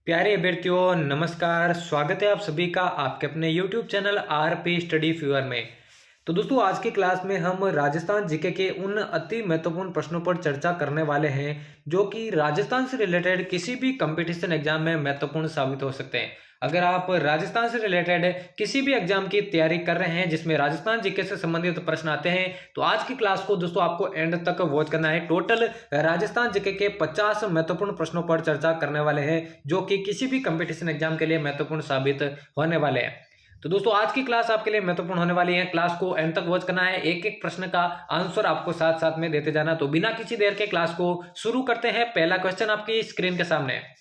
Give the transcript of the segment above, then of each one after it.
प्यारे अभ्यर्थियों नमस्कार। स्वागत है आप सभी का आपके अपने YouTube channel RP study fewer में। तो दोस्तों आज की क्लास में हम राजस्थान जीके के उन अति महत्वपूर्ण प्रश्नों पर चर्चा करने वाले हैं जो कि राजस्थान से रिलेटेड किसी भी कंपटीशन एग्जाम में महत्वपूर्ण साबित हो सकते हैं। अगर आप राजस्थान से रिलेटेड किसी भी एग्जाम की तैयारी कर रहे हैं जिसमें राजस्थान जीके से संबंधित प्रश्न आते हैं तो आज की क्लास को दोस्तों आपको एंड तक वॉच करना है। टोटल राजस्थान जीके के 50 महत्वपूर्ण प्रश्नों पर चर्चा करने वाले हैं जो कि किसी भी कंपटीशन एग्जाम के लिए महत्वपूर्ण साबित होने वाले हैं। तो दोस्तों आज की क्लास आपके लिए महत्वपूर्ण होने वाली है। क्लास को एंड तक वॉच करना है, एक एक प्रश्न का आंसर आपको साथ साथ में देते जाना। तो बिना किसी देर के क्लास को शुरू करते हैं। पहला क्वेश्चन आपकी स्क्रीन के सामने है।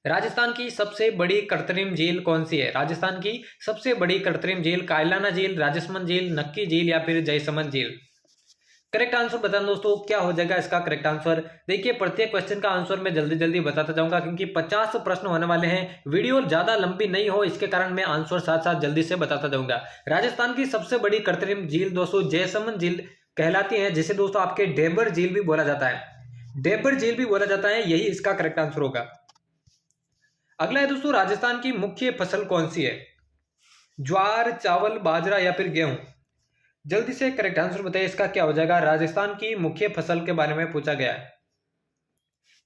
राजस्थान की सबसे बड़ी कृत्रिम झील कौन सी है? राजस्थान की सबसे बड़ी कृत्रिम झील कायलाना झील, राजसमंद झील, नक्की झील या फिर जयसमंद झील? करेक्ट आंसर बताना दोस्तों क्या हो जाएगा इसका करेक्ट आंसर। देखिए प्रत्येक क्वेश्चन का आंसर मैं जल्दी जल्दी बताता जाऊंगा क्योंकि 50 प्रश्न होने वाले हैं। वीडियो ज्यादा लंबी नहीं हो इसके कारण मैं आंसर साथ साथ जल्दी से बताता जाऊंगा। राजस्थान की सबसे बड़ी कृत्रिम झील दोस्तों जयसमंद झील कहलाती है, जिसे दोस्तों आपके डेबर झील भी बोला जाता है। डेबर झील भी बोला जाता है, यही इसका करेक्ट आंसर होगा। अगला है दोस्तों राजस्थान की मुख्य फसल कौन सी है? ज्वार, चावल, बाजरा या फिर गेहूं? जल्दी से करेक्ट आंसर बताइए इसका क्या हो जाएगा। राजस्थान की मुख्य फसल के बारे में पूछा गया है।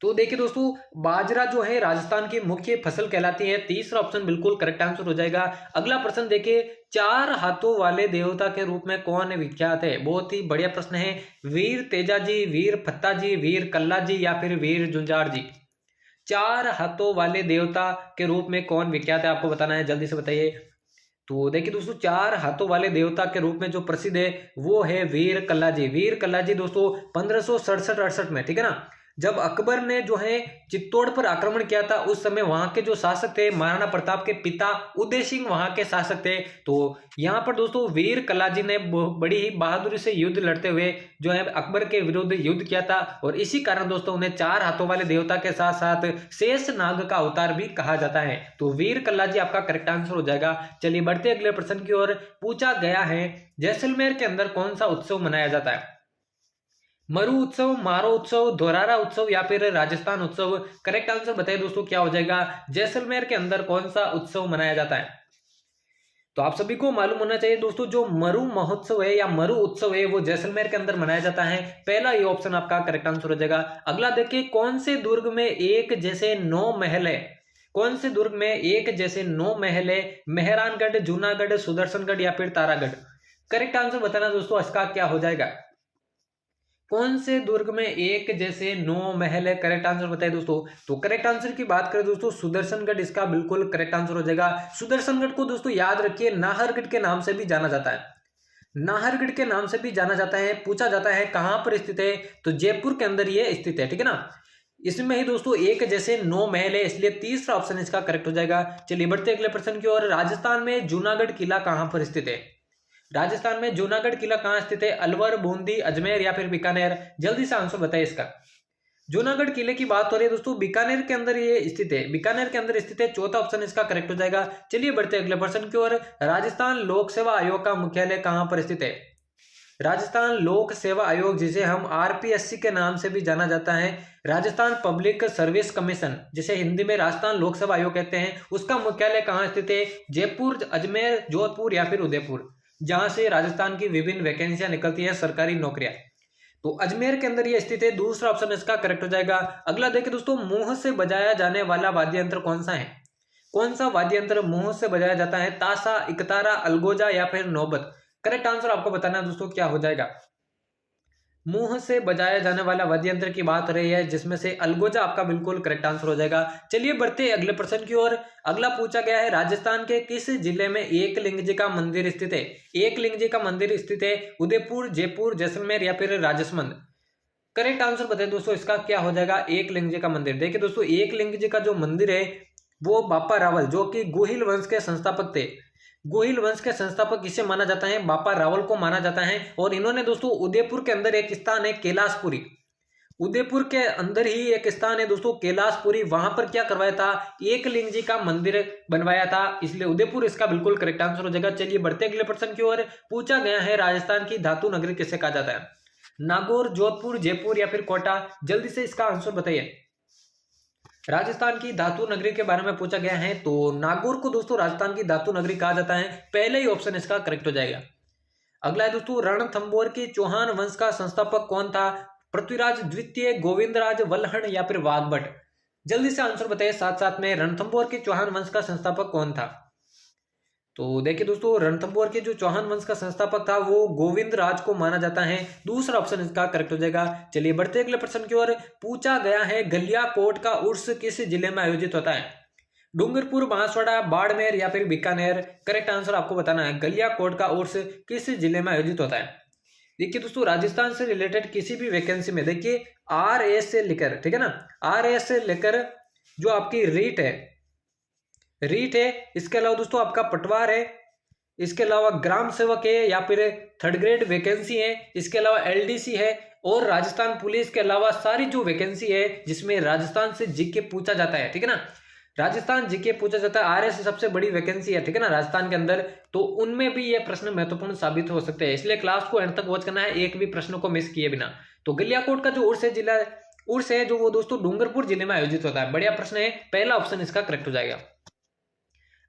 तो देखिए दोस्तों बाजरा जो है राजस्थान की मुख्य फसल कहलाती है। तीसरा ऑप्शन बिल्कुल करेक्ट आंसर हो जाएगा। अगला प्रश्न देखिए, चार हाथों वाले देवता के रूप में कौन विख्यात है? बहुत ही बढ़िया प्रश्न है। वीर तेजाजी, वीर फत्ताजी, वीर कल्लाजी या फिर वीर जुंजार जी? चार हाथों वाले देवता के रूप में कौन विख्यात है आपको बताना है, जल्दी से बताइए। तो देखिए दोस्तों चार हाथों वाले देवता के रूप में जो प्रसिद्ध है वो है वीर कल्लाजी। वीर कल्लाजी दोस्तों 1567-68 में, ठीक है ना, जब अकबर ने जो है चित्तौड़ पर आक्रमण किया था उस समय वहां के जो शासक थे महाराणा प्रताप के पिता उदय सिंह वहां के शासक थे। तो यहाँ पर दोस्तों वीर कल्लाजी ने बड़ी ही बहादुरी से युद्ध लड़ते हुए जो है अकबर के विरुद्ध युद्ध किया था और इसी कारण दोस्तों उन्हें चार हाथों वाले देवता के साथ साथ शेष नाग का अवतार भी कहा जाता है। तो वीर कल्लाजी आपका करेक्ट आंसर हो जाएगा। चलिए बढ़ते अगले प्रश्न की ओर। पूछा गया है जैसलमेर के अंदर कौन सा उत्सव मनाया जाता है? मरु उत्सव, मारो उत्सव, धोरारा उत्सव या फिर राजस्थान उत्सव? करेक्ट आंसर बताइए दोस्तों क्या हो जाएगा। जैसलमेर के अंदर कौन सा उत्सव मनाया जाता है? तो आप सभी को मालूम होना चाहिए दोस्तों जो मरु महोत्सव है या मरु उत्सव है वो जैसलमेर के अंदर मनाया जाता है। पहला ये ऑप्शन आपका करेक्ट आंसर हो जाएगा। अगला देखिए, कौन से दुर्ग में एक जैसे 9 महल है? कौन से दुर्ग में एक जैसे 9 महल है? मेहरानगढ़, जूनागढ़, सुदर्शनगढ़ या फिर तारागढ़? करेक्ट आंसर बताना दोस्तों इसका क्या हो जाएगा। कौन से दुर्ग में एक जैसे 9 महल है? करेक्ट आंसर बताइए दोस्तों। तो करेक्ट आंसर की बात करें दोस्तों सुदर्शनगढ़ इसका बिल्कुल करेक्ट आंसर हो जाएगा। सुदर्शनगढ़ को दोस्तों याद रखिए नाहरगढ़ के नाम से भी जाना जाता है। नाहरगढ़ के नाम से भी जाना जाता है। पूछा जाता है कहां पर स्थित है, तो जयपुर के अंदर ये स्थित है, ठीक है ना। इसमें ही दोस्तों एक जैसे 9 महल है, इसलिए तीसरा ऑप्शन इसका करेक्ट हो जाएगा। चलिए बढ़ते अगले प्रश्न की ओर। राजस्थान में जूनागढ़ किला कहां पर स्थित है? राजस्थान में जूनागढ़ किला कहां स्थित है? अलवर, बूंदी, अजमेर या फिर बीकानेर? जल्दी से आंसर बताइए इसका। जूनागढ़ किले की बात हो रही है दोस्तों, बीकानेर के अंदर ये स्थित है। बीकानेर के अंदर स्थित है, चौथा ऑप्शन इसका करेक्ट हो जाएगा। चलिए बढ़ते अगले प्रश्न की ओर। राजस्थान लोक सेवा आयोग का मुख्यालय कहां पर स्थित है? राजस्थान लोक सेवा आयोग जिसे हम आरपीएससी के नाम से भी जाना जाता है, राजस्थान पब्लिक सर्विस कमीशन जिसे हिंदी में राजस्थान लोक सेवा आयोग कहते हैं, उसका मुख्यालय कहां स्थित है? जयपुर, अजमेर, जोधपुर या फिर उदयपुर? जहां से राजस्थान की विभिन्न वैकेंसियां निकलती है, सरकारी नौकरियां। तो अजमेर के अंदर ये स्थित है, दूसरा ऑप्शन इसका करेक्ट हो जाएगा। अगला देखिए दोस्तों, मुंह से बजाया जाने वाला वाद्य यंत्र कौन सा है? कौन सा वाद्य यंत्र मुंह से बजाया जाता है? ताशा, इकतारा, अलगोजा या फिर नौबत? करेक्ट आंसर आपको बताना है दोस्तों क्या हो जाएगा। मुंह से बजाया जाने वाला वाद्य यंत्र की बात हो रही है जिसमें से अलगोजा आपका बिल्कुल करेक्ट आंसर हो जाएगा। चलिए बढ़ते अगले प्रश्न की ओर। अगला पूछा गया है राजस्थान के किस जिले में एकलिंग जी का मंदिर स्थित है? एकलिंग जी का मंदिर स्थित है उदयपुर, जयपुर, जैसलमेर या फिर राजसमंद? करेक्ट आंसर बताइए दोस्तों इसका क्या हो जाएगा। एकलिंग जी का मंदिर, देखिए दोस्तों एकलिंग जी का जो मंदिर है वो बापा रावल जो कि गोहिल वंश के संस्थापक थे, गोहिल वंश के संस्थापक किसे माना जाता है? बापा रावल को माना जाता है। और इन्होंने दोस्तों उदयपुर के अंदर एक स्थान है कैलाशपुरी, उदयपुर के अंदर ही एक स्थान है दोस्तों कैलाशपुरी, वहां पर क्या करवाया था? एकलिंग जी का मंदिर बनवाया था, इसलिए उदयपुर इसका बिल्कुल करेक्ट आंसर हो जाएगा। चलिए बढ़ते अगले प्रश्न की ओर। पूछा गया है राजस्थान की धातु नगरी किसे कहा जाता है? नागौर, जोधपुर, जयपुर या फिर कोटा? जल्दी से इसका आंसर बताइए। राजस्थान की धातु नगरी के बारे में पूछा गया है तो नागौर को दोस्तों राजस्थान की धातु नगरी कहा जाता है, पहला ही ऑप्शन इसका करेक्ट हो जाएगा। अगला है दोस्तों, रणथंभौर के चौहान वंश का संस्थापक कौन था? पृथ्वीराज द्वितीय, गोविंदराज, वल्हण या फिर वाघभट? जल्दी से आंसर बताइए साथ साथ में, रणथंभौर के चौहान वंश का संस्थापक कौन था? तो देखिए दोस्तों, रणथंभौर के जो चौहान वंश का संस्थापक था वो गोविंदराज को माना जाता है, दूसरा ऑप्शन इसका करेक्ट हो जाएगा। चलिए बढ़ते अगले प्रश्न की ओर। पूछा गया है गलियाकोट का उर्स किस जिले में आयोजित होता है? डूंगरपुर, बांसवाड़ा, बाड़मेर या फिर बीकानेर? करेक्ट आंसर आपको बताना है, गलियाकोट का उर्स किस जिले में आयोजित होता है। देखिए दोस्तों, राजस्थान से रिलेटेड किसी भी वैकेंसी में देखिए RS से लेकर, ठीक है ना, RS से लेकर जो आपकी रीट है, इसके अलावा दोस्तों आपका पटवार है, इसके अलावा ग्राम सेवक है या फिर थर्ड ग्रेड वैकेंसी है, इसके अलावा LDC है और राजस्थान पुलिस के अलावा सारी जो वैकेंसी है जिसमें राजस्थान से जीके पूछा जाता है, ठीक है ना, राजस्थान जीके पूछा जाता है, RS सबसे बड़ी वैकेंसी है, ठीक है ना, राजस्थान के अंदर, तो उनमें भी ये प्रश्न महत्वपूर्ण साबित हो सकते हैं, इसलिए क्लास को एंड तक वॉच करना है, एक भी प्रश्न को मिस किए बिना। तो गलियाकोट का जो उर्स है जो वो दोस्तों डूंगरपुर जिले में आयोजित होता है, बढ़िया प्रश्न है, पहला ऑप्शन इसका करेक्ट हो जाएगा।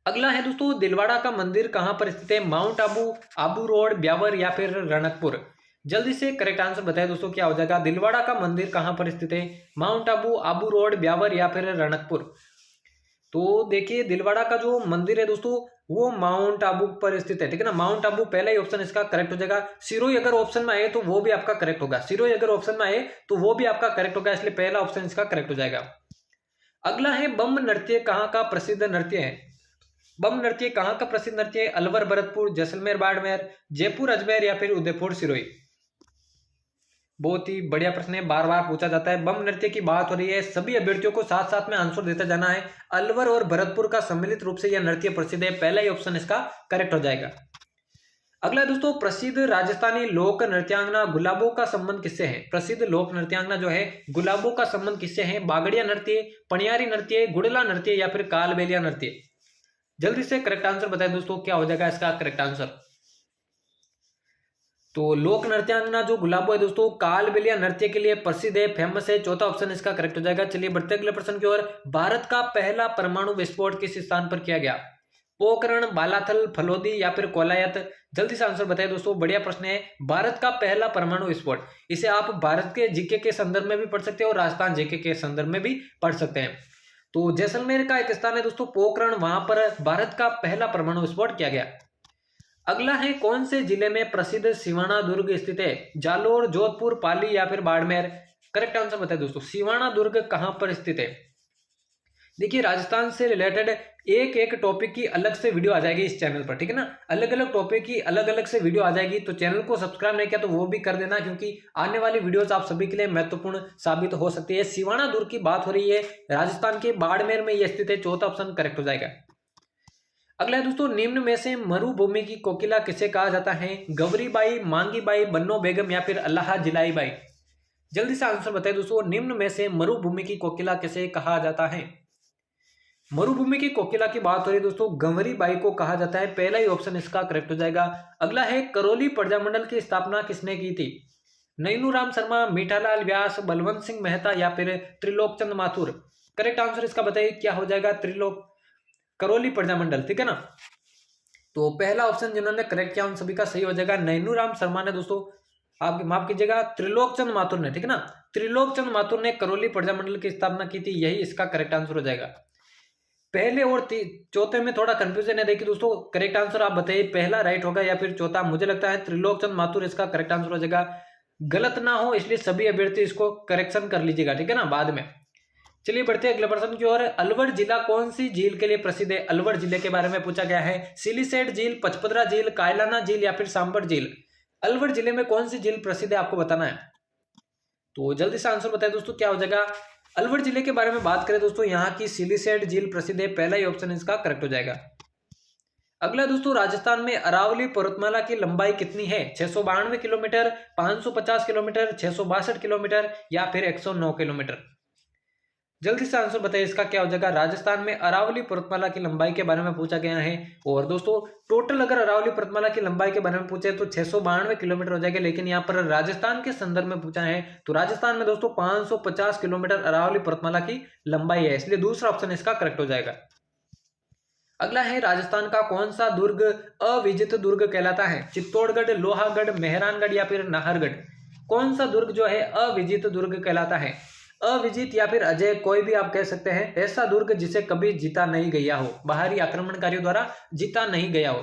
अगला है दोस्तों, दिलवाड़ा का मंदिर कहां पर स्थित है? माउंट आबू, आबू रोड, ब्यावर या फिर रणकपुर? जल्दी से करेक्ट आंसर बताएं दोस्तों, क्या हो जाएगा? दिलवाड़ा का मंदिर कहां पर स्थित है? माउंट आबू, आबू रोड, ब्यावर या फिर रणकपुर? तो देखिए दिलवाड़ा का जो मंदिर है दोस्तों वो माउंट आबू पर स्थित है, ठीक है ना, माउंट आबू पहला ही ऑप्शन इसका करेक्ट हो जाएगा। सिरोही अगर ऑप्शन में आए तो वो भी आपका करेक्ट होगा, सिरोही अगर ऑप्शन में आए तो वो भी आपका करेक्ट होगा, इसलिए पहला ऑप्शन इसका करेक्ट हो जाएगा। अगला है बम नृत्य कहाँ का प्रसिद्ध नृत्य है? बम नृत्य कहाँ का प्रसिद्ध नृत्य है? अलवर, भरतपुर, जैसलमेर, बाड़मेर, जयपुर, अजमेर या फिर उदयपुर, सिरोही? बहुत ही बढ़िया प्रश्न है, बार बार पूछा जाता है, बम नृत्य की बात हो रही है, सभी अभ्यर्थियों को साथ साथ में आंसर देता जाना है। अलवर और भरतपुर का सम्मिलित रूप से यह नृत्य प्रसिद्ध है, पहला ही ऑप्शन इसका करेक्ट हो जाएगा। अगला दोस्तों, प्रसिद्ध राजस्थानी लोक नृत्यांगना गुलाबों का संबंध किससे है? प्रसिद्ध लोक नृत्यांगना जो है गुलाबों का संबंध किससे है? बागड़िया नृत्य, पनियारी नृत्य, गुड़ला नृत्य या फिर कालबेलिया नृत्य? जल्दी से करेक्ट आंसर बताएं दोस्तों, क्या हो जाएगा इसका करेक्ट आंसर? तो लोक नृत्यांगना जो गुलाबो है दोस्तों कालबेलिया नृत्य के लिए प्रसिद्ध है, फेमस है, चौथा ऑप्शन इसका करेक्ट हो जाएगा। चलिए बढ़ते अगले प्रश्न की ओर। भारत का पहला परमाणु विस्फोट किस स्थान पर किया गया? पोखरण, बालाथल, फलोदी या फिर कोलायत? जल्दी से आंसर बताएं दोस्तों, बढ़िया प्रश्न है। भारत का पहला परमाणु विस्फोट, इसे आप भारत के जीके के संदर्भ में भी पढ़ सकते हैं और राजस्थान जीके के संदर्भ में भी पढ़ सकते हैं। तो जैसलमेर का एक स्थान है दोस्तों पोखरण, वहां पर भारत का पहला परमाणु विस्फोट किया गया। अगला है कौन से जिले में प्रसिद्ध सिवाना दुर्ग स्थित है? जालोर, जोधपुर, पाली या फिर बाड़मेर? करेक्ट आंसर बताएं दोस्तों, सिवाना दुर्ग कहां पर स्थित है? देखिए राजस्थान से रिलेटेड एक एक टॉपिक की अलग से वीडियो आ जाएगी इस चैनल पर, ठीक है ना, अलग अलग टॉपिक की अलग अलग से वीडियो आ जाएगी, तो चैनल को सब्सक्राइब नहीं किया तो वो भी कर देना, क्योंकि आने वाली वीडियोस आप सभी के लिए महत्वपूर्ण साबित हो सकती है। सिवाना दुर्ग की बात हो रही है, राजस्थान के बाड़मेर में यह स्थित है, चौथा ऑप्शन करेक्ट हो जाएगा। अगला है दोस्तों, निम्न में से मरुभूमि की कोकिला किसे कहा जाता है? गौरीबाई, मांगीबाई, बन्नो बेगम या फिर अल्लाह जिलाई बाई? जल्दी से आंसर बताएं दोस्तों, निम्न में से मरुभूमि की कोकिला किसे कहा जाता है? मरुभूमि की कोकिला की बात हो रही है दोस्तों गंवरीबाई को कहा जाता है, पहला ही ऑप्शन इसका करेक्ट हो जाएगा। अगला है करौली प्रजामंडल की स्थापना किसने की थी? नैनूराम शर्मा, मीठालाल व्यास, बलवंत सिंह मेहता या फिर त्रिलोकचंद माथुर? करेक्ट आंसर इसका बताइए, क्या हो जाएगा? करौली प्रजामंडल, ठीक है ना। तो पहला ऑप्शन जिन्होंने करेक्ट किया उन सभी का सही हो जाएगा। नैनूराम शर्मा ने दोस्तों, आप माफ कीजिएगा, त्रिलोकचंद माथुर ने, ठीक है ना, त्रिलोकचंद माथुर ने करौली प्रजामंडल की स्थापना की थी, यही इसका करेक्ट आंसर हो जाएगा। पहले और चौथे में थोड़ा कंफ्यूजन है, देखिए दोस्तों करेक्ट आंसर आप बताइए, पहला राइट होगा या फिर चौथा? मुझे लगता है त्रिलोकचंद माथुर इसका करेक्ट आंसर हो जाएगा, गलत ना हो इसलिए सभी अभ्यर्थी इसको करेक्शन कर लीजिएगा, ठीक है ना, बाद में। चलिए बढ़ते हैं अगले प्रश्न की ओर। अलवर जिला कौन सी झील के लिए प्रसिद्ध है? अलवर जिले के बारे में पूछा गया है। सिलीसेट झील, पचपदरा झील, कायलाना झील या फिर सांबर झील? अलवर जिले में कौन सी झील प्रसिद्ध है आपको बताना है, तो जल्दी से आंसर बताएं दोस्तों, क्या हो जाएगा? अलवर जिले के बारे में बात करें दोस्तों, यहाँ की सिलीसेट झील प्रसिद्ध है, पहला ही ऑप्शन इसका करेक्ट हो जाएगा। अगला दोस्तों, राजस्थान में अरावली पर्वतमाला की लंबाई कितनी है? 692 किलोमीटर, 550 किलोमीटर, 662 किलोमीटर या फिर 109 किलोमीटर? जल्दी से आंसर बताइए इसका क्या हो जाएगा। राजस्थान में अरावली पर्वतमाला की लंबाई के बारे में पूछा गया है। और दोस्तों टोटल अगर अरावली पर्वतमाला की लंबाई के बारे में पूछे तो 692 किलोमीटर हो जाएगा, लेकिन यहाँ पर राजस्थान के संदर्भ में पूछा है तो राजस्थान में दोस्तों 550 किलोमीटर अरावली पर्वतमाला की लंबाई है, इसलिए दूसरा ऑप्शन इसका करेक्ट हो जाएगा। अगला है राजस्थान का कौन सा दुर्ग अविजित दुर्ग कहलाता है। चित्तौड़गढ़, लोहागढ़, मेहरानगढ़ या फिर नाहरगढ़। कौन सा दुर्ग जो है अविजित दुर्ग कहलाता है। अविजित या फिर अजय, कोई भी आप कह सकते हैं, ऐसा दुर्ग जिसे कभी जीता नहीं गया हो, बाहरी आक्रमणकारियों द्वारा जीता नहीं गया हो।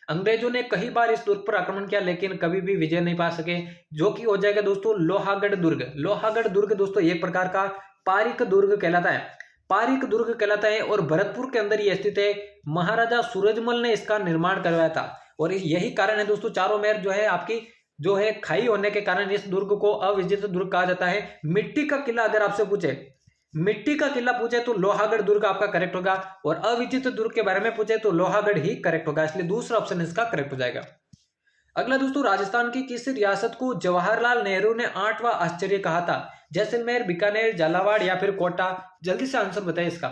अंग्रेजों ने कई बार इस दुर्ग पर आक्रमण किया लेकिन कभी भी विजय नहीं पा सके, जो कि हो जाएगा दोस्तों लोहागढ़ दुर्ग। लोहागढ़ दुर्ग दोस्तों एक प्रकार का पारिक दुर्ग कहलाता है, पारिक दुर्ग कहलाता है और भरतपुर के अंदर ये स्थित है। महाराजा सूरजमल ने इसका निर्माण करवाया था और यही कारण है दोस्तों, चारों मेर जो है आपकी जो है खाई होने के कारण इस दुर्ग को अविजित दुर्ग कहा जाता है। मिट्टी का किला अगर आपसे पूछे, मिट्टी का किला पूछे तो लोहागढ़ दुर्ग आपका करेक्ट होगा, और अविजित दुर्ग के बारे में पूछे तो लोहागढ़ ही करेक्ट होगा, इसलिए दूसरा ऑप्शन इसका करेक्ट हो जाएगा। अगला दोस्तों राजस्थान की किस रियासत को जवाहरलाल नेहरू ने 8वां आश्चर्य कहा था। जैसलमेर, बीकानेर, झालावाड़ या फिर कोटा। जल्दी से आंसर बताइए इसका।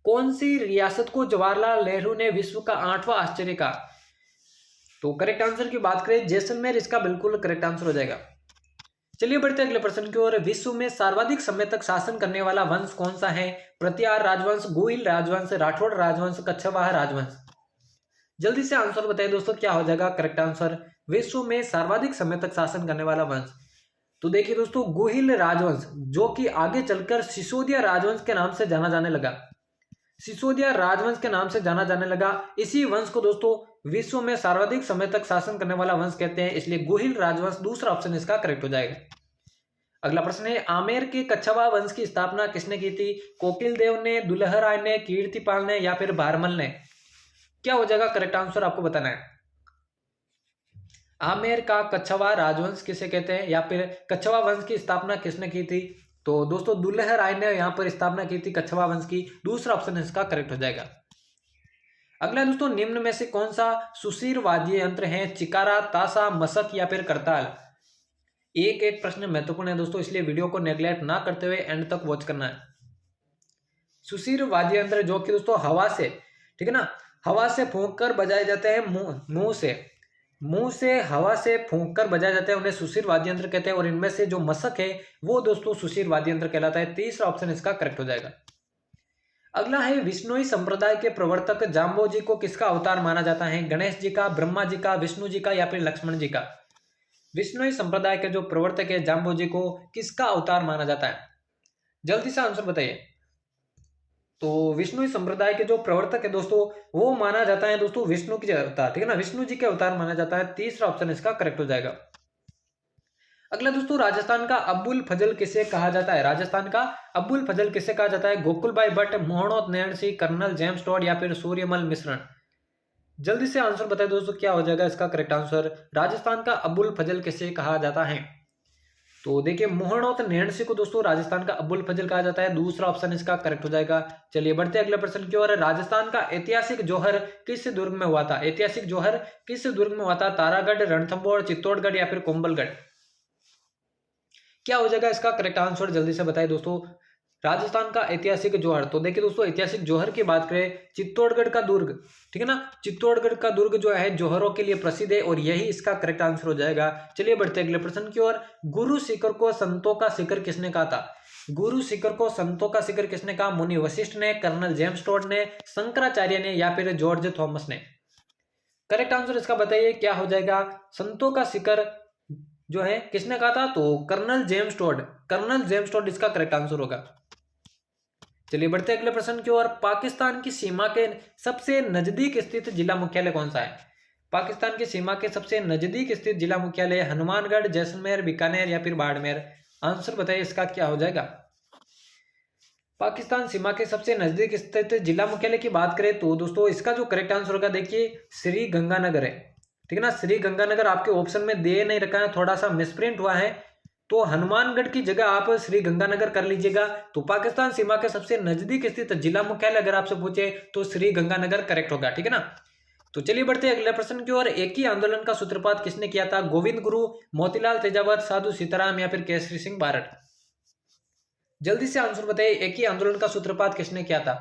कौन सी रियासत को जवाहरलाल नेहरू ने विश्व का 8वां आश्चर्य कहा। तो करेक्ट आंसर की बात करें जैसलमेर इसका बिल्कुल करेक्ट आंसर हो जाएगा। चलिए बढ़ते हैं अगले प्रश्न की ओर। विश्व में सर्वाधिक समय तक शासन करने वाला वंश कौन सा है। प्रतिहार राजवंश, गोहिल राजवंश, राठौड़ राजवंश, कच्छवाहा राजवंश। जल्दी से आंसर बताइए दोस्तों क्या हो जाएगा करेक्ट आंसर। विश्व में सर्वाधिक समय तक शासन करने वाला वंश, तो देखिए दोस्तों गोहिल राजवंश, जो कि आगे चलकर सिसोदिया राजवंश के नाम से जाना जाने लगा। सिसोदिया राजवंश के नाम से जाना जाने लगा। इसी वंश को दोस्तों विश्व में सर्वाधिक समय तक शासन करने वाला वंश कहते हैं, इसलिए गोहिल राजवंश दूसरा ऑप्शन इसका करेक्ट हो जाएगा। अगला प्रश्न है आमेर के कच्छवाहा वंश की स्थापना किसने की थी। कोकिल देव ने, दुल्ह राय ने, कीर्तिपाल ने या फिर भारमल ने। क्या हो जाएगा करेक्ट आंसर आपको बताना है। आमेर का कच्छवाहा राजवंश किसे कहते हैं या फिर कच्छवाहा वंश की स्थापना किसने की थी। तो दोस्तों दुल्ह राय ने यहाँ पर स्थापना की थी कच्छवाहा वंश की, दूसरा ऑप्शन इसका करेक्ट हो जाएगा। अगला दोस्तों निम्न में से कौन सा सुशीर वाद्य यंत्र है। चिकारा, ताशा, मसक या फिर करताल। एक एक प्रश्न महत्वपूर्ण है दोस्तों, इसलिए वीडियो को नेग्लेक्ट ना करते हुए एंड तक वॉच करना है। सुशीर वाद्य यंत्र जो कि दोस्तों हवा से, ठीक है ना, हवा से फूंक कर बजाए जाते हैं, मुंह से हवा से फूंक कर बजाए जाते हैं, उन्हें सुशीर वाद्य यंत्र कहते हैं। और इनमें से जो मसक है वो दोस्तों सुशीर वाद्य यंत्र कहलाता है, तीसरा ऑप्शन इसका करेक्ट हो जाएगा। अगला है विष्णुई संप्रदाय के प्रवर्तक जाम्बोजी को किसका अवतार माना जाता है। गणेश जी का, ब्रह्मा जी का, विष्णु जी का या फिर लक्ष्मण जी का। विष्णुई संप्रदाय के जो प्रवर्तक है जाम्बोजी को किसका अवतार माना जाता है। जल्दी से आंसर बताइए। तो विष्णु संप्रदाय के जो प्रवर्तक है दोस्तों वो माना जाता है दोस्तों विष्णु के अवतार, ठीक है ना, विष्णु जी के अवतार माना जाता है, तीसरा ऑप्शन इसका करेक्ट हो जाएगा। अगला दोस्तों राजस्थान का अब्बुल फजल किसे कहा जाता है। राजस्थान का अब्बुल फजल किसे कहा जाता है। Gokulbhai Bhatt, Mohnot Nainsi, colonel James Tod या फिर सूर्यमल मिश्रण। जल्दी से आंसर बताए दोस्तों क्या हो जाएगा इसका करेक्ट आंसर। राजस्थान का अब्बुल फजल किसे कहा जाता है। तो देखिए मोहनोत नैणसी को दोस्तों राजस्थान का अब्बुल फजल कहा जाता है, दूसरा ऑप्शन इसका करेक्ट हो जाएगा। चलिए बढ़ते अगले प्रश्न की ओर। राजस्थान का ऐतिहासिक जौहर किस दुर्ग में हुआ था। ऐतिहासिक जौहर किस दुर्ग में हुआ था। तारागढ़, रणथंभौर, चित्तौड़गढ़ या फिर कोंबलगढ़। क्या हो जाएगा इसका करेक्ट आंसर जल्दी से बताइए दोस्तों। राजस्थान का ऐतिहासिक जौहर, तो देखिए दोस्तों ऐतिहासिक जौहर की बात करें चित्तौड़गढ़ का दुर्ग, ठीक है ना, चित्तौड़गढ़ का दुर्ग जो है जौहरों के लिए प्रसिद्ध है और यही इसका करेक्ट आंसर हो जाएगा। चलिए बढ़ते अगले प्रश्न की ओर। गुरु शिखर को संतों का शिखर किसने कहा था। गुरु शिखर को संतों का शिखर किसने कहा। मुनि वशिष्ठ ने, कर्नल जेम्स टॉड ने, शंकराचार्य ने या फिर जॉर्ज थॉमस ने। करेक्ट आंसर इसका बताइए क्या हो जाएगा। संतों का शिखर जो है किसने कहा था, तो Colonel James Tod, Colonel James Tod इसका करेक्ट आंसर होगा। चलिए बढ़ते अगले प्रश्न की ओर। पाकिस्तान की सीमा के सबसे नजदीक स्थित जिला मुख्यालय कौन सा है। पाकिस्तान की सीमा के सबसे नजदीक स्थित जिला मुख्यालय हनुमानगढ़, जैसलमेर, बीकानेर या फिर बाड़मेर। आंसर बताइए इसका क्या हो जाएगा। पाकिस्तान सीमा के सबसे नजदीक स्थित जिला मुख्यालय की बात करें तो दोस्तों इसका जो करेक्ट आंसर होगा देखिए श्री गंगानगर है, ठीक है ना। श्री गंगानगर आपके ऑप्शन में दे नहीं रखा है, थोड़ा सा मिसप्रिंट हुआ है, तो हनुमानगढ़ की जगह आप श्री गंगानगर कर लीजिएगा। तो पाकिस्तान सीमा के सबसे नजदीक स्थित जिला मुख्यालय अगर आपसे पूछे तो श्री गंगानगर करेक्ट होगा, ठीक है ना। तो चलिए बढ़ते हैं अगले प्रश्न की ओर। एक ही आंदोलन का सूत्रपात किसने किया था। गोविंद गुरु, मोतीलाल तेजावत, साधु सीताराम या फिर केसरी सिंह बारट। जल्दी से आंसर बताइए, एक ही आंदोलन का सूत्रपात किसने किया था?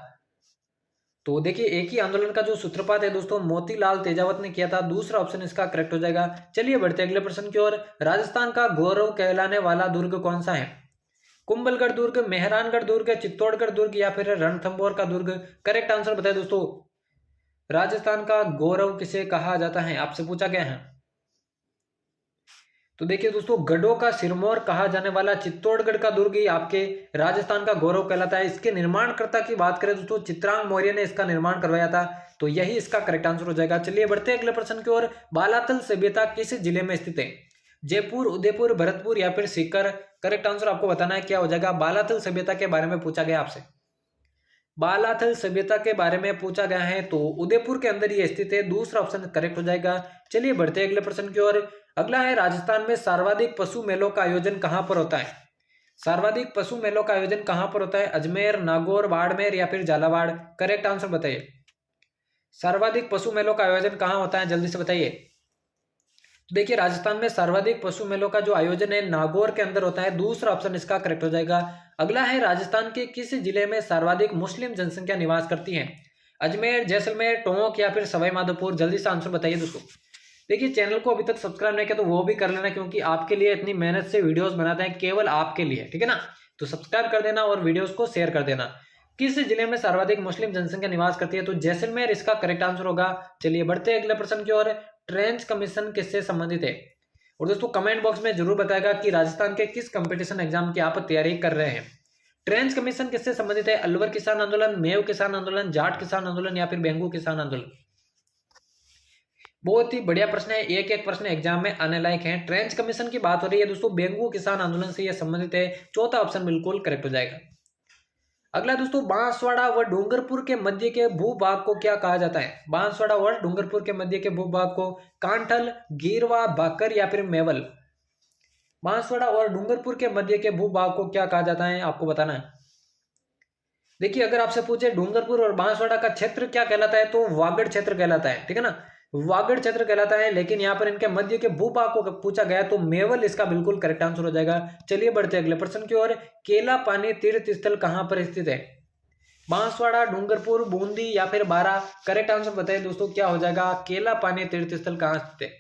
तो देखिए एक ही आंदोलन का जो सूत्रपात है दोस्तों मोतीलाल तेजावत ने किया था। दूसरा ऑप्शन इसका करेक्ट हो जाएगा। चलिए बढ़ते अगले प्रश्न की ओर। राजस्थान का गौरव कहलाने वाला दुर्ग कौन सा है? कुंभलगढ़ दुर्ग, मेहरानगढ़ दुर्ग, चित्तौड़गढ़ दुर्ग या फिर रणथंभौर का दुर्ग? करेक्ट आंसर बताए दोस्तों। राजस्थान का गौरव किसे कहा जाता है, आपसे पूछा गया है। तो देखिए दोस्तों गढ़ों का सिरमौर कहा जाने वाला चित्तौड़गढ़ का दुर्ग ही आपके राजस्थान का गौरव कहलाता है। इसके निर्माणकर्ता की बात करें दोस्तों चित्रांग मौर्य ने इसका निर्माण करवाया था, तो यही इसका करेक्ट आंसर हो जाएगा। चलिए बढ़ते अगले प्रश्न की ओर। बालातल सभ्यता किस जिले में स्थित है? जयपुर, उदयपुर, भरतपुर या फिर सीकर? करेक्ट आंसर आपको बताना है, क्या हो जाएगा? बालातल सभ्यता के बारे में पूछा गया आपसे। बालाथल सभ्यता के बारे में पूछा गया है, तो उदयपुर के अंदर ये स्थित है। दूसरा ऑप्शन करेक्ट हो जाएगा। चलिए बढ़ते अगले प्रश्न की ओर। अगला है राजस्थान में सर्वाधिक पशु मेलों का आयोजन कहां पर होता है? सर्वाधिक पशु मेलों का आयोजन कहां पर होता है? अजमेर, नागौर, बाड़मेर या फिर झालावाड़? करेक्ट आंसर बताइए। सर्वाधिक पशु मेलों का आयोजन कहां होता है, जल्दी से बताइए। देखिए राजस्थान में सर्वाधिक पशु मेलों का जो आयोजन है नागौर के अंदर होता है। दूसरा ऑप्शन इसका करेक्ट हो जाएगा। अगला है राजस्थान के किस जिले में सर्वाधिक मुस्लिम जनसंख्या निवास करती है? अजमेर, जैसलमेर, टोंक या फिर सवाई माधोपुर? जल्दी से आंसर बताइए दोस्तों। देखिए चैनल को अभी तक सब्सक्राइब नहीं किया तो वो भी कर लेना, क्योंकि आपके लिए इतनी मेहनत से वीडियोस बनाते हैं, केवल आपके लिए, ठीक है ना। तो सब्सक्राइब कर देना और वीडियोस को शेयर कर देना। किस जिले में सर्वाधिक मुस्लिम जनसंख्या निवास करती है? तो जैसलमेर इसका करेक्ट आंसर होगा। चलिए बढ़ते अगले प्रश्न की ओर। ट्रेंच कमीशन किससे संबंधित है? और दोस्तों कमेंट बॉक्स में जरूर बताएगा कि राजस्थान के किस कंपटीशन एग्जाम की आप तैयारी कर रहे हैं। ट्रेंच कमीशन किससे संबंधित है? अलवर किसान आंदोलन, मेव किसान आंदोलन, जाट किसान आंदोलन या फिर बेंगू किसान आंदोलन? बहुत ही बढ़िया प्रश्न है, एक एक प्रश्न एग्जाम में आने लायक है। ट्रेंच कमीशन की बात हो रही है दोस्तों, बेंगू किसान आंदोलन से यह संबंधित है। चौथा ऑप्शन बिल्कुल करेक्ट हो जाएगा। अगला दोस्तों बांसवाड़ा व डूंगरपुर के मध्य के भूभाग को क्या कहा जाता है? बांसवाड़ा और डूंगरपुर के मध्य के भूभाग को कांठल, गीरवा, भाकर या फिर मेवल? बांसवाड़ा और डूंगरपुर के मध्य के भूभाग को क्या कहा जाता है, आपको बताना है। देखिए अगर आपसे पूछे डूंगरपुर और बांसवाड़ा का क्षेत्र क्या कहलाता है, तो वागड़ क्षेत्र कहलाता है, ठीक है ना, वागड़ क्षेत्र कहलाता है। लेकिन यहाँ पर इनके मध्य के भूभाग को पूछा गया तो मेवल इसका बिल्कुल करेक्ट आंसर हो जाएगा। चलिए बढ़ते अगले प्रश्न की ओर। केला पानी तीर्थ स्थल कहां पर स्थित है? बांसवाड़ा, डूंगरपुर, बूंदी या फिर बारा? करेक्ट आंसर बताइए दोस्तों, क्या हो जाएगा? केला पानी तीर्थ स्थल कहां स्थित है?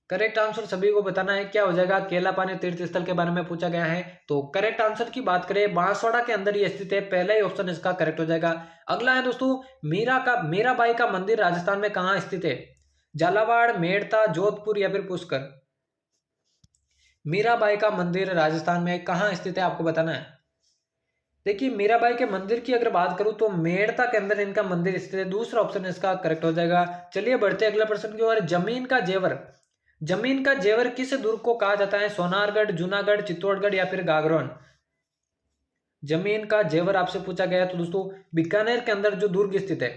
करेक्ट आंसर सभी को बताना है, क्या हो जाएगा? केला पानी तीर्थ स्थल के बारे में पूछा गया है, तो करेक्ट आंसर की बात करें बांसवाड़ा के अंदर ये स्थित है। पहला ही ऑप्शन इसका करेक्ट हो जाएगा। अगला है दोस्तों मीराबाई का मंदिर राजस्थान में कहां स्थित है? झालावाड़, मेड़ता, जोधपुर या फिर पुष्कर? मीराबाई का मंदिर राजस्थान में कहां स्थित है, आपको बताना है। देखिए मीराबाई के मंदिर की अगर बात करूं तो मेड़ता के अंदर इनका मंदिर स्थित है। दूसरा ऑप्शन इसका करेक्ट हो जाएगा। चलिए बढ़ते अगले प्रश्न की ओर। जमीन का जेवर किस दुर्ग को कहा जाता है? सोनारगढ़, जूनागढ़, चित्तौड़गढ़ या फिर गागरोन? जमीन का जेवर आपसे पूछा गया तो दोस्तों बीकानेर के अंदर जो दुर्ग स्थित है,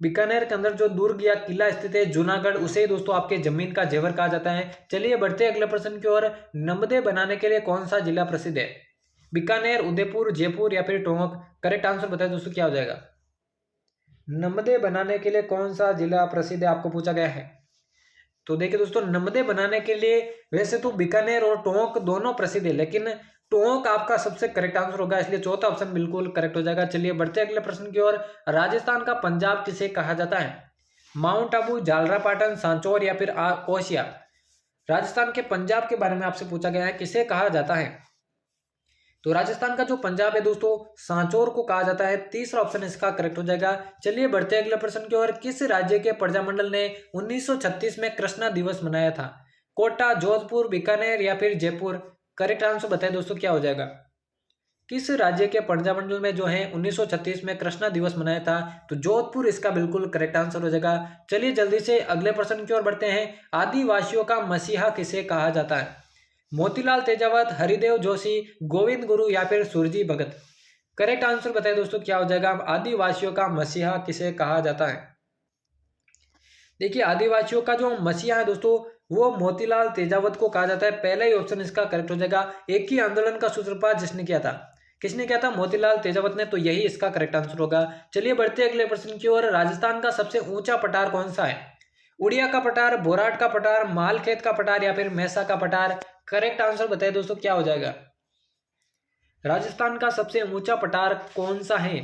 बीकानेर के अंदर जो दुर्ग या किला स्थित है जूनागढ़, उसे दोस्तों आपके जमीन का जेवर कहा जाता है। चलिए बढ़ते अगले प्रश्न की ओर। नमदे बनाने के लिए कौन सा जिला प्रसिद्ध है? बीकानेर, उदयपुर, जयपुर या फिर टोंक? करेक्ट आंसर बताए दोस्तों, क्या हो जाएगा? नमदे बनाने के लिए कौन सा जिला प्रसिद्ध है, आपको पूछा गया है। तो देखिए दोस्तों नमदे बनाने के लिए वैसे तो बीकानेर और टोंक दोनों प्रसिद्ध है, लेकिन टोंक आपका सबसे करेक्ट आंसर होगा, इसलिए चौथा ऑप्शन बिल्कुल करेक्ट हो जाएगा। चलिए बढ़ते अगले प्रश्न की ओर। राजस्थान का पंजाब किसे कहा जाता है? माउंट आबू, झालरापाटन, सांचौर या फिर ओसिया? राजस्थान के पंजाब के बारे में आपसे पूछा गया है, किसे कहा जाता है? तो राजस्थान का जो पंजाब है दोस्तों सांचौर को कहा जाता है। तीसरा ऑप्शन इसका करेक्ट हो जाएगा। चलिए बढ़ते अगले प्रश्न की ओर। किस राज्य के प्रजामंडल ने 1936 में कृष्णा दिवस मनाया था? कोटा, जोधपुर, बीकानेर या फिर जयपुर? करेक्ट आंसर बताएं दोस्तों, क्या हो जाएगा? किस राज्य के प्रजामंडल में जो है 1936 में कृष्णा दिवस मनाया था? तो जोधपुर इसका बिल्कुल करेक्ट आंसर हो जाएगा। चलिए जल्दी से अगले प्रश्न की ओर बढ़ते हैं। आदिवासियों का मसीहा किसे कहा जाता है? मोतीलाल तेजावत, हरिदेव जोशी, गोविंद गुरु या फिर सुरजी भगत? करेक्ट आंसर बताइए दोस्तों, क्या हो जाएगा? आदिवासियों का मसीहा किसे कहा जाता है? देखिए आदिवासियों का जो मसीहा है दोस्तों वो मोतीलाल तेजावत को कहा जाता है। पहला ही ऑप्शन इसका करेक्ट हो जाएगा। एक ही आंदोलन का सूत्रपात जिसने किया था, किसने किया था? मोतीलाल तेजावत ने, तो यही इसका करेक्ट आंसर होगा। चलिए बढ़ते अगले प्रश्न की ओर। राजस्थान का सबसे ऊंचा पठार कौन सा है? उड़िया का पठार, बोराट का पठार, मालखेत का पठार या फिर मैसा का पठार? करेक्ट आंसर बताइए दोस्तों, क्या हो जाएगा? राजस्थान का सबसे ऊंचा पठार कौन सा है?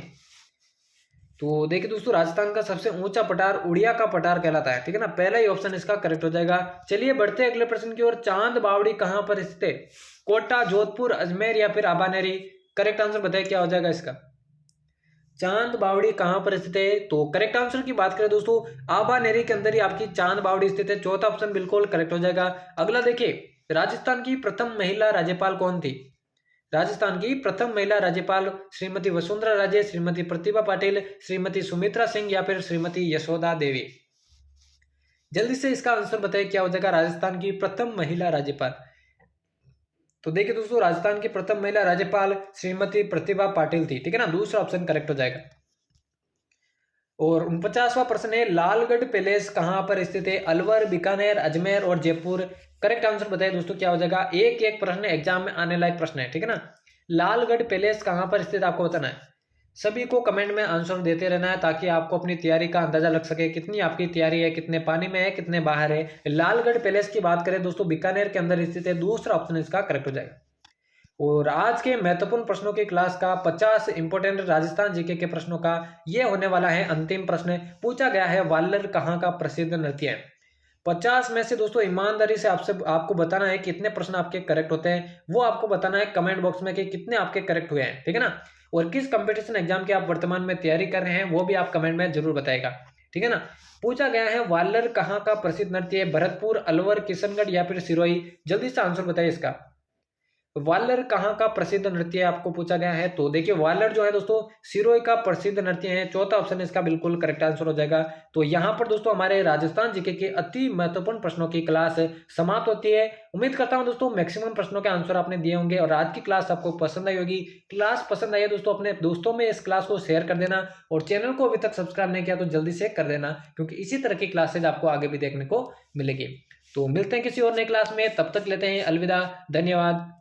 तो देखिए दोस्तों, राजस्थान का सबसे ऊंचा पठार उड़िया का पठार कहलाता है, ठीक है ना। पहला ही ऑप्शन इसका करेक्ट हो जाएगा। चलिए बढ़ते हैं अगले प्रश्न की ओर। चांद बावड़ी कहां पर स्थित है? कोटा, जोधपुर, अजमेर या फिर आबानेरी? करेक्ट आंसर बताइए क्या हो जाएगा इसका। चांद बावड़ी कहां पर स्थित है? तो करेक्ट आंसर की बात करें दोस्तों, आबानेरी के अंदर ही आपकी चांद बावड़ी स्थित है। चौथा ऑप्शन बिल्कुल करेक्ट हो जाएगा। अगला देखिए, राजस्थान की प्रथम महिला राज्यपाल कौन थी? राजस्थान की प्रथम महिला राज्यपाल श्रीमती वसुंधरा राजे, श्रीमती प्रतिभा पाटिल, श्रीमती सुमित्रा सिंह या फिर श्रीमती यशोदा देवी? जल्दी से इसका आंसर बताइए क्या हो जाएगा राजस्थान की प्रथम महिला राज्यपाल। तो देखिए दोस्तों, राजस्थान की प्रथम महिला राज्यपाल श्रीमती प्रतिभा पाटिल थी, ठीक है ना। दूसरा ऑप्शन करेक्ट हो जाएगा। और 49वां प्रश्न है, लालगढ़ पैलेस कहां पर स्थित है? अलवर, बीकानेर, अजमेर और जयपुर? करेक्ट आंसर बताइए दोस्तों क्या हो जाएगा। एक एक प्रश्न एग्जाम में आने लायक प्रश्न है, ठीक है ना। लालगढ़ पैलेस कहां पर स्थित आपको बताना है। सभी को कमेंट में आंसर देते रहना है ताकि आपको अपनी तैयारी का अंदाजा लग सके, कितनी आपकी तैयारी है, कितने पानी में है, कितने बाहर है। लालगढ़ पैलेस की बात करें दोस्तों, बीकानेर के अंदर स्थित है। दूसरा ऑप्शन इसका करेक्ट हो जाएगा। और आज के महत्वपूर्ण प्रश्नों की क्लास का 50 इंपोर्टेंट राजस्थान जीके के प्रश्नों का ये होने वाला है अंतिम प्रश्न। पूछा गया है, वाल्लर कहाँ का प्रसिद्ध नृत्य है? 50 में से दोस्तों ईमानदारी से आपको बताना है कितने प्रश्न आपके करेक्ट होते हैं, वो आपको बताना है कमेंट बॉक्स में कि कितने आपके करेक्ट हुए हैं, ठीक है ना। और किस कंपटीशन एग्जाम की आप वर्तमान में तैयारी कर रहे हैं वो भी आप कमेंट में जरूर बताएगा, ठीक है ना। पूछा गया है, वाल्लर कहाँ का प्रसिद्ध नृत्य है? भरतपुर, अलवर, किशनगढ़ या फिर सिरोही? जल्दी से आंसर बताइए इसका। वाल्लर कहाँ का प्रसिद्ध नृत्य है आपको पूछा गया है। तो देखिए, वाल्लर जो है दोस्तों सिरोही का प्रसिद्ध नृत्य है। चौथा ऑप्शन इसका बिल्कुल करेक्ट आंसर हो जाएगा। तो यहाँ पर दोस्तों हमारे राजस्थान जीके के अति महत्वपूर्ण प्रश्नों की क्लास समाप्त होती है। उम्मीद करता हूँ दोस्तों मैक्सिमम प्रश्नों के आंसर आपने दिए होंगे और आज की क्लास आपको पसंद आई होगी। क्लास पसंद आई है दोस्तों, अपने दोस्तों में इस क्लास को शेयर कर देना और चैनल को अभी तक सब्सक्राइब नहीं किया तो जल्दी से कर देना, क्योंकि इसी तरह की क्लासेज आपको आगे भी देखने को मिलेगी। तो मिलते हैं किसी और नई क्लास में, तब तक लेते हैं अलविदा, धन्यवाद।